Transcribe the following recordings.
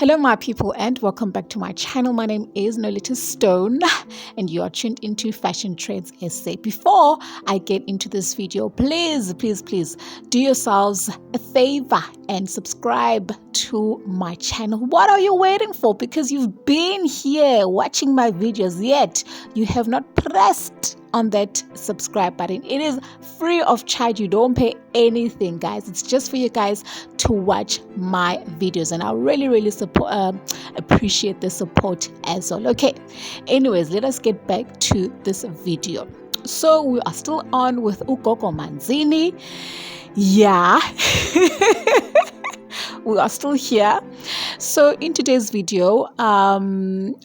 Hello my people and welcome back to my channel. My name is Nolita Stone and you are tuned into Fashion Trends SA. Before I get into this video, please do yourselves a favor and subscribe to my channel. What are you waiting for? Because you've been here watching my videos yet you have not pressed on that subscribe button. It is free of charge. You don't pay anything, guys. It's just for you guys to watch my videos and I really appreciate the support as well. Okay, anyways, let us get back to this video. So we are still on with Ugogo Manzini. Yeah. We are still here. So in today's video,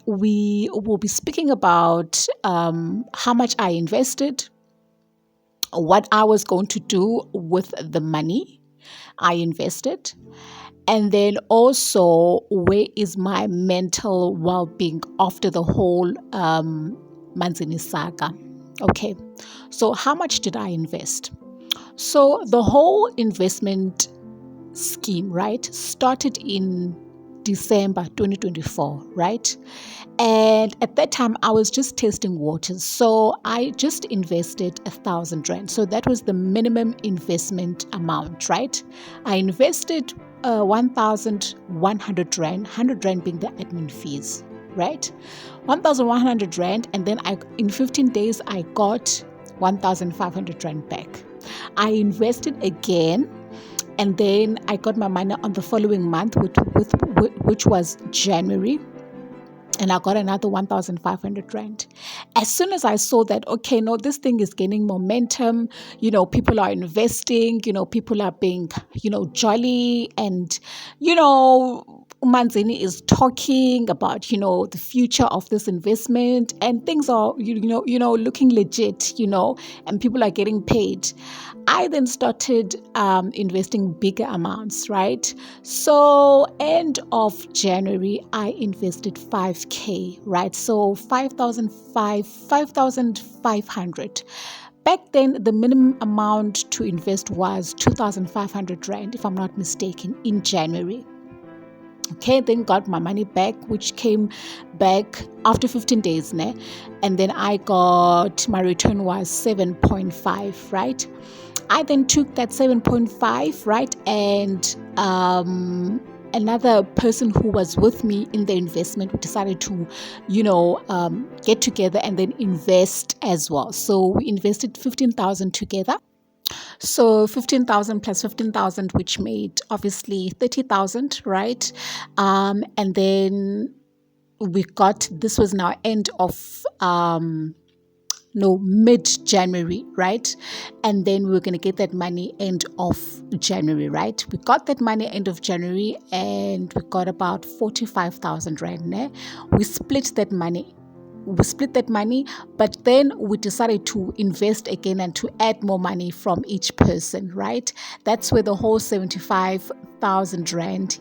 we will be speaking about how much I invested, what I was going to do with the money I invested, and then also where is my mental well-being after the whole Manzini saga. Okay, so how much did I invest? So the whole investment scheme, right, started in December 2024, right? And at that time I was just testing waters, so I just invested 1,000 rand. So that was the minimum investment amount, right? I invested 1,100 rand, 100 rand being the admin fees, right? 1,100 rand, and then in 15 days I got 1,500 rand back. I invested again, and then I got my money on the following month, which was January, and I got another 1,500 rand. As soon as I saw that, okay, no, this thing is gaining momentum, people are investing, people are being, jolly, and, Manzini is talking about, the future of this investment, and things are, looking legit, and people are getting paid. I then started investing bigger amounts, right? So end of January, I invested 5K, right? So 5,500. Back then, the minimum amount to invest was 2,500 rand, if I'm not mistaken, in January. Okay, then got my money back, which came back after 15 days, ne? And then I got, my return was 7.5, right? I then took that 7.5, right, and another person who was with me in the investment, we decided to, get together and then invest as well. So we invested 15,000 together. So 15,000 plus 15,000, which made obviously 30,000, right? And then we got, this was now end of mid-January, right? And then we're going to get that money end of January, right? We got that money end of January and we got about 45,000 rand. Ne? We split that money, but then we decided to invest again and to add more money from each person, right? That's where the whole 75,000 rand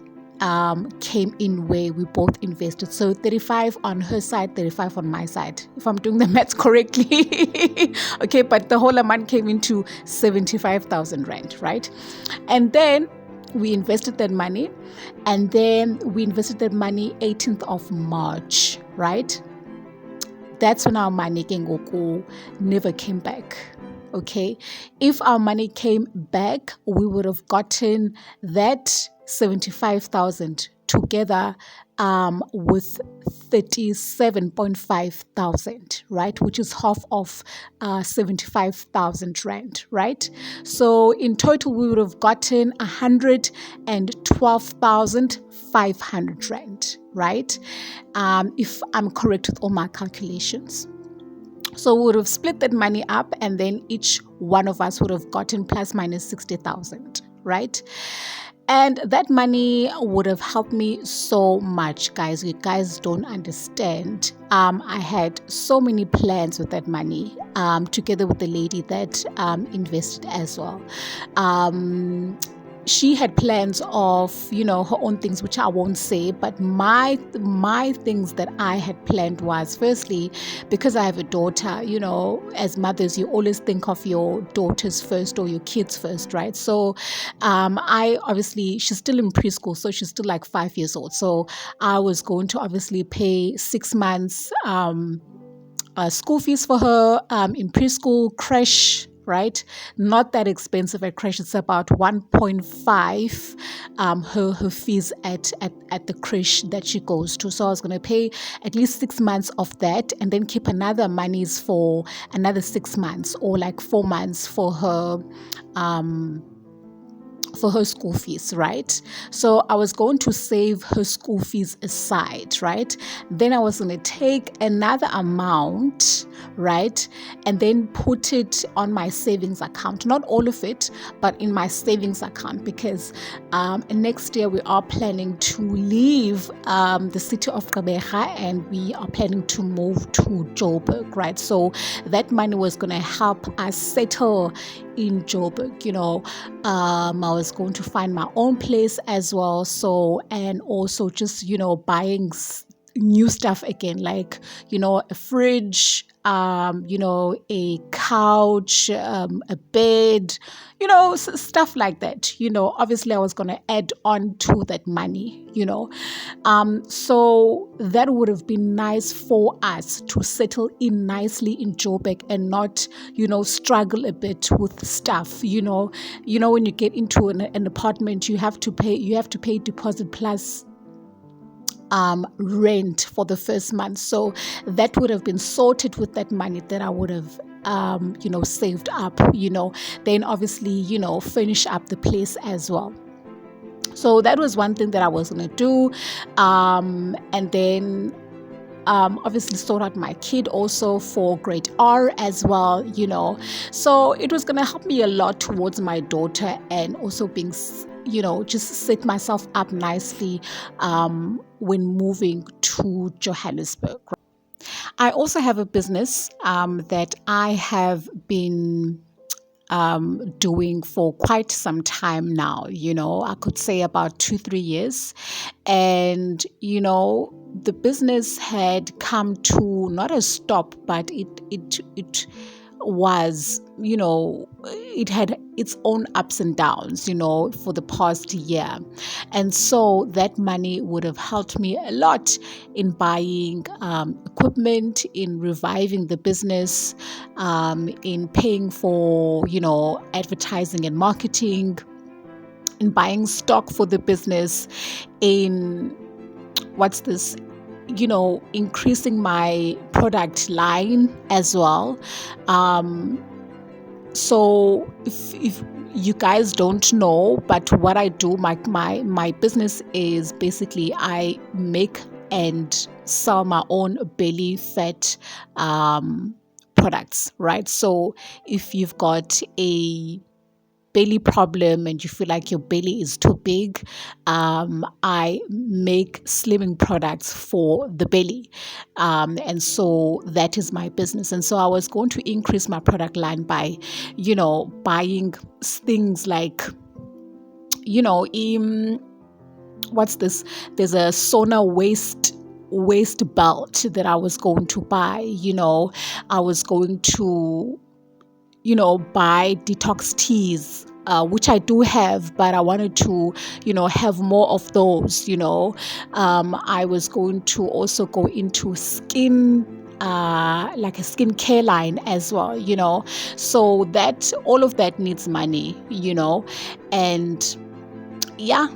came in, where we both invested. So 35 on her side, 35 on my side, if I'm doing the maths correctly. Okay, but the whole amount came into 75,000 rand, right? And then we invested that money, and then we invested that money 18th of March, right? That's when our money never came back. Okay, if our money came back, we would have gotten that 75,000 together with 37.5 thousand, right, which is half of 75,000 rand, right? So in total we would have gotten 112,500 rand, right? If I'm correct with all my calculations. So we would have split that money up, and then each one of us would have gotten plus minus 60,000, right? And that money would have helped me so much, guys. You guys don't understand. I had so many plans with that money, together with the lady that invested as well. she had plans of, her own things, which I won't say, but my things that I had planned was, firstly, because I have a daughter, as mothers, you always think of your daughters first or your kids first, right? So I obviously, she's still in preschool, so she's still like 5 years old. So I was going to obviously pay 6 months school fees for her in preschool, creche, right? Not that expensive at creche. It's about 1.5 her fees at the creche that she goes to. So I was going to pay at least 6 months of that, and then keep another monies for another 6 months, or like 4 months for her school fees, right? So I was going to save her school fees aside, right? Then I was going to take another amount, right? And then put it on my savings account. Not all of it, but in my savings account, because next year we are planning to leave the city of Gqeberha, and we are planning to move to Joburg, right? So that money was going to help us settle in Joburg. I was going to find my own place as well. So, and also just, buying new stuff again, like, a fridge, a couch, a bed, stuff like that. Obviously I was going to add on to that money, so that would have been nice for us to settle in nicely in Joburg and not, struggle a bit with stuff. When you get into an apartment, you have to pay deposit plus rent for the first month. So that would have been sorted with that money that I would have saved up, then obviously, finish up the place as well. So that was one thing that I was going to do. And then obviously sort out my kid also for grade R as well, so it was going to help me a lot towards my daughter, and also being, just set myself up nicely when moving to Johannesburg. I also have a business that I have been doing for quite some time now. I could say about 2-3 years. And, the business had come to not a stop, but it was, it had its own ups and downs, for the past year. And so that money would have helped me a lot in buying equipment, in reviving the business, in paying for, advertising and marketing, in buying stock for the business, in increasing my product line as well. So if you guys don't know, but what I do, my business is basically I make and sell my own belly fat products, right? So if you've got a belly problem and you feel like your belly is too big, I make slimming products for the belly, and so that is my business. And so I was going to increase my product line by buying things like there's a sauna waist belt that I was going to buy. I was going to buy detox teas, which I do have, but I wanted to, have more of those. I was going to also go into skin, like a skincare line as well, so that all of that needs money, and yeah.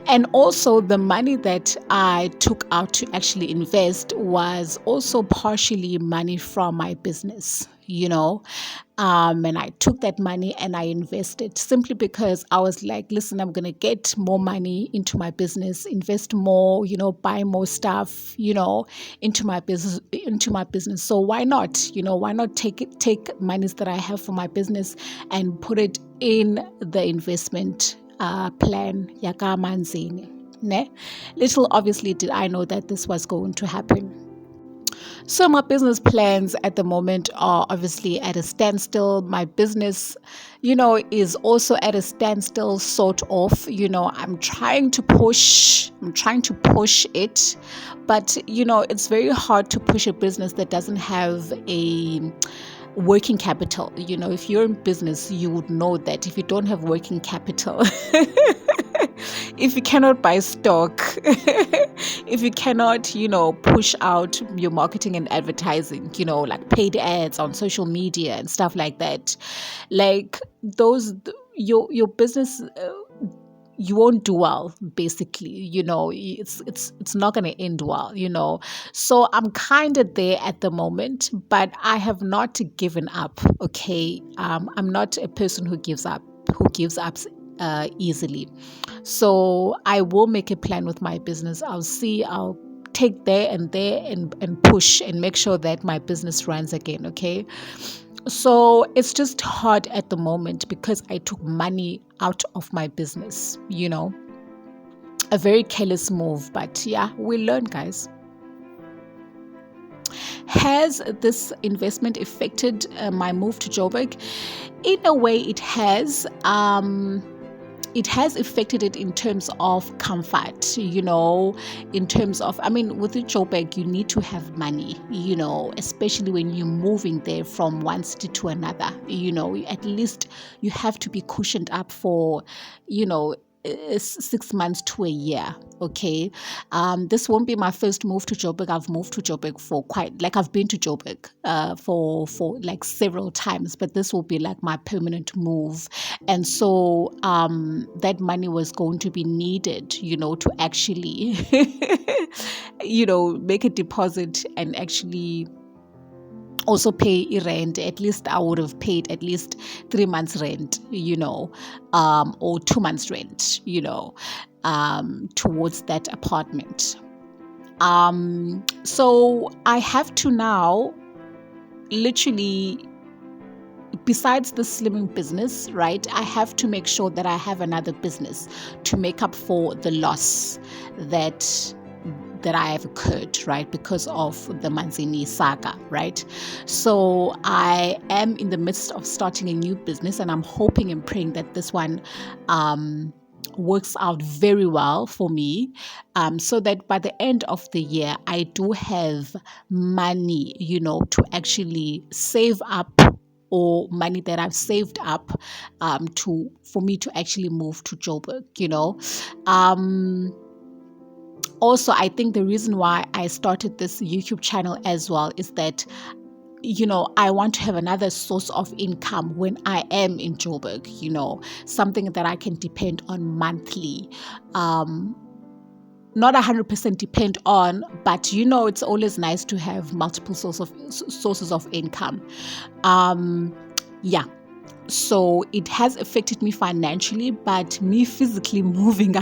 And also the money that I took out to actually invest was also partially money from my business, and I took that money and I invested, simply because I was like, listen, I'm going to get more money into my business, invest more, buy more stuff, into my business. So why not, why not take monies that I have for my business and put it in the investment plan yaka Manzini. Ne? Little obviously did I know that this was going to happen. So my business plans at the moment are obviously at a standstill. My business, is also at a standstill, sort of. I'm trying to push it, but it's very hard to push a business that doesn't have a working capital. If you're in business, you would know that if you don't have working capital, if you cannot buy stock, if you cannot, push out your marketing and advertising, like paid ads on social media and stuff like that, like those, your business, you won't do well, basically. It's not going to end well. So I'm kind of there at the moment, but I have not given up. Okay. I'm not a person who gives up easily. So I will make a plan with my business. I'll take there and push and make sure that my business runs again. Okay. So it's just hard at the moment because I took money out of my business. A very careless move, but yeah, we learn, guys. Has this investment affected my move to Joburg? In a way, it has. It has affected it in terms of comfort, in terms of, with the Joburg, you need to have money, especially when you're moving there from one city to another. At least you have to be cushioned up for, 6 months to a year. Okay. This won't be my first move to Joburg. I've moved to Joburg I've been to Joburg for like several times, but this will be like my permanent move. And so that money was going to be needed, to actually, make a deposit and actually also pay rent. At least I would have paid at least 3 months rent, or 2 months rent, towards that apartment. So I have to now literally, besides the slimming business, right, I have to make sure that I have another business to make up for the loss that I have occurred, right, because of the Manzini saga, right? So I am in the midst of starting a new business, and I'm hoping and praying that this one works out very well for me, so that by the end of the year, I do have money, to actually save up, or money that I've saved up for me to actually move to Joburg. Also, I think the reason why I started this YouTube channel as well is that, I want to have another source of income when I am in Joburg, something that I can depend on monthly. Not 100% depend on, but it's always nice to have multiple sources of income. Yeah. So it has affected me financially, but me physically moving,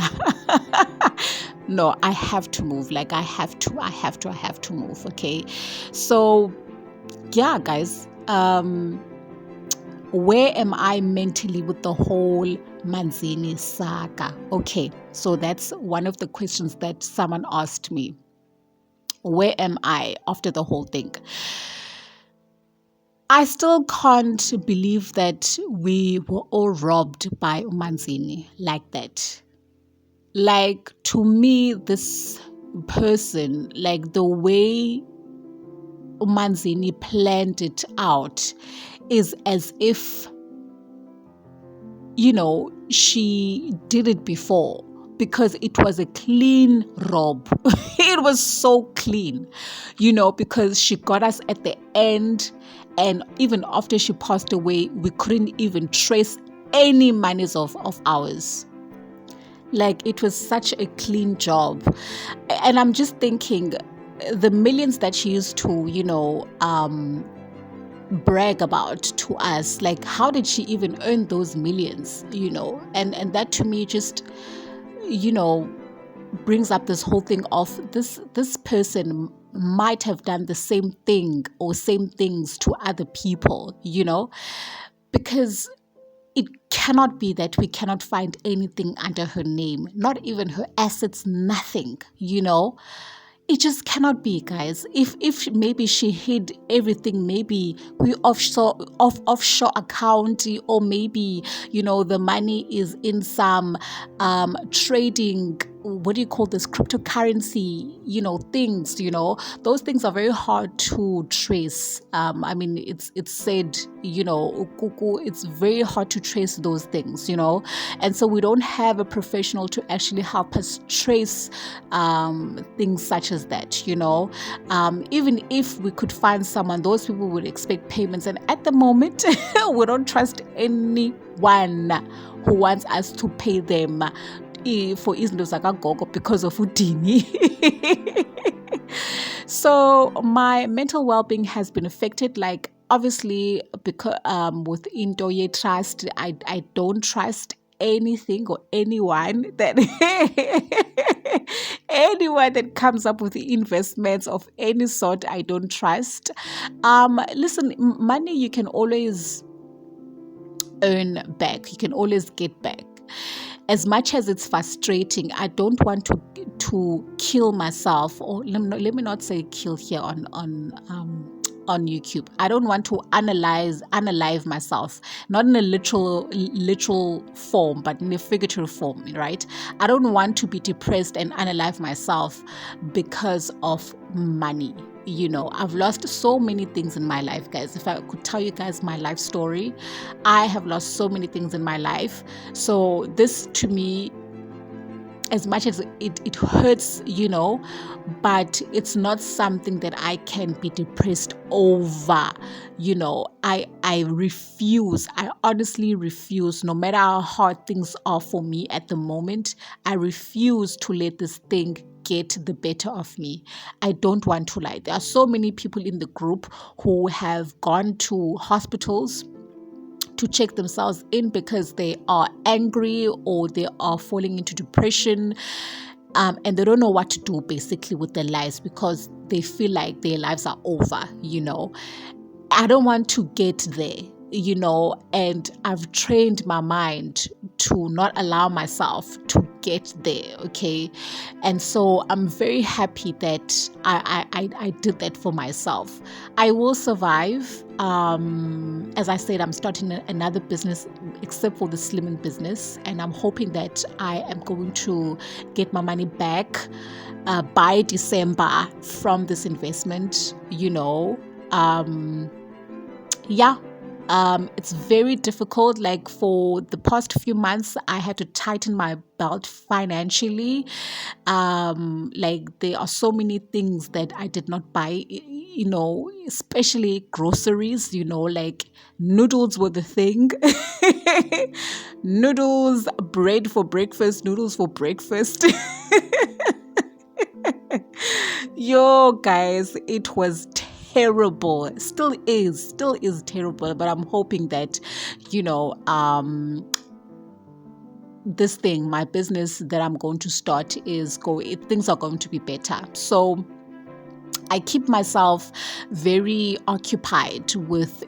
no, I have to move. Like I have to move. Okay. So yeah, guys, where am I mentally with the whole Manzini saga? Okay. So that's one of the questions that someone asked me. Where am I after the whole thing? I still can't believe that we were all robbed by Manzini like that. Like, to me, this person, like the way Manzini planned it out, is as if, she did it before, because it was a clean rob. It was so clean, because she got us at the end, and even after she passed away, we couldn't even trace any monies of ours. Like, it was such a clean job. And I'm just thinking, the millions that she used to, brag about to us, like, how did she even earn those millions? And that to me just, brings up this whole thing of this person might have done the same thing or same things to other people, because it cannot be that we cannot find anything under her name, not even her assets, nothing. it just cannot be, guys. If maybe she hid everything, maybe we offshore account, or maybe the money is in some trading, what do you call this, cryptocurrency, things, those things are very hard to trace. I mean, it's said, it's very hard to trace those things, and so we don't have a professional to actually help us trace things such as that, even if we could find someone, those people would expect payments, and at the moment we don't trust anyone who wants us to pay them for izinto zakagogo because of udini. So my mental well-being has been affected, like obviously, because with into ye trust, I don't trust anything or anyone that anyone that comes up with investments of any sort. I don't trust. Listen, money you can always earn back, you can always get back. As much as it's frustrating, I don't want to kill myself, or let me not say kill here on YouTube. I don't want to unalive myself, not in a literal form, but in a figurative form, right? I don't want to be depressed and unalive myself because of money. I've lost so many things in my life, guys. If I could tell you guys my life story, I have lost so many things in my life. So this, to me, as much as it hurts, but it's not something that I can be depressed over. I refuse. I honestly refuse. No matter how hard things are for me at the moment, I refuse to let this thing get the better of me. I don't want to lie. There are so many people in the group who have gone to hospitals to check themselves in because they are angry or they are falling into depression, and they don't know what to do basically with their lives because they feel like their lives are over. I don't want to get there, and I've trained my mind to not allow myself to get there, okay? And so I'm very happy that I did that for myself. I will survive. As I said, I'm starting another business except for the slimming business, and I'm hoping that I am going to get my money back by December from this investment, it's very difficult. Like for the past few months, I had to tighten my belt financially. Like there are so many things that I did not buy, especially groceries, like noodles were the thing. Noodles, bread for breakfast, noodles for breakfast. Yo, guys, it was terrible. Still is terrible, but I'm hoping that this thing, my business that I'm going to start, things are going to be better. So I keep myself very occupied with,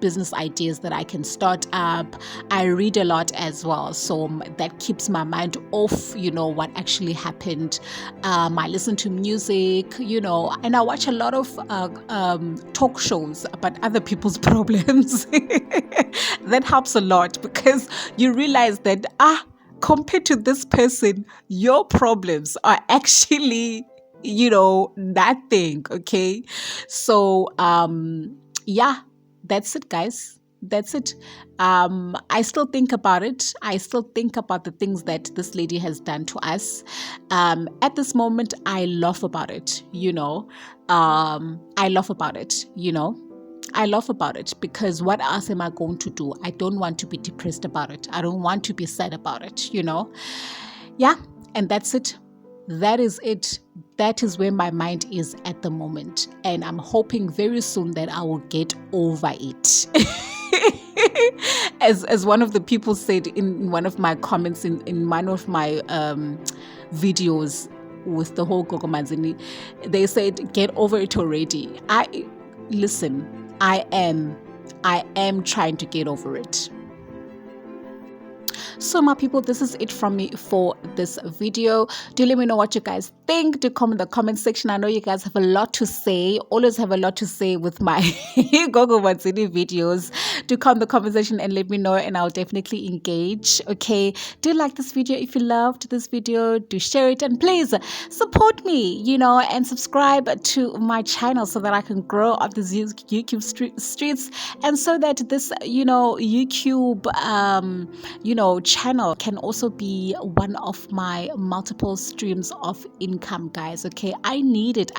business ideas that I can start up. I read a lot as well. So that keeps my mind off, what actually happened. I listen to music, and I watch a lot of talk shows about other people's problems. That helps a lot because you realize that, compared to this person, your problems are actually nothing. Okay, so that's it, guys. That's it. I still think about it. I still think about the things that this lady has done to us. At this moment, I laugh about it. I laugh about it. I laugh about it because what else am I going to do? I don't want to be depressed about it. I don't want to be sad about it. And that's it. That is it. That is where my mind is at the moment. And I'm hoping very soon that I will get over it. As one of the people said in one of my comments in one of my videos with the whole Gogo Manzini, they said, get over it already. I am trying to get over it. So my people, this is it from me for this video. Do let me know what you guys think. Do comment in the comment section. I know you guys have a lot to say. Always have a lot to say with my Gogo Manzini videos. Do comment in the comment section and let me know, and I'll definitely engage. Okay. Do like this video if you loved this video. Do share it, and please support me, and subscribe to my channel so that I can grow up these YouTube streets, and so that this YouTube channel can also be one of my multiple streams of income, guys. Okay, I need it.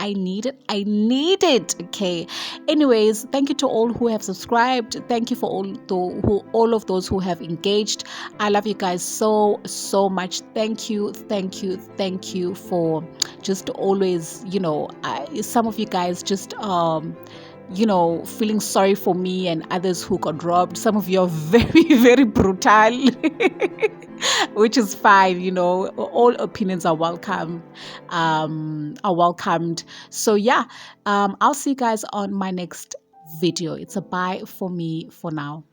Okay, anyways, thank you to all who have subscribed. Thank you for all of those who have engaged. I love you guys so much. Thank you for just always, some of you guys just feeling sorry for me, and others who got robbed. Some of you are very, very brutal, which is fine. All opinions are welcome, are welcomed. So yeah, I'll see you guys on my next video. It's a bye for me for now.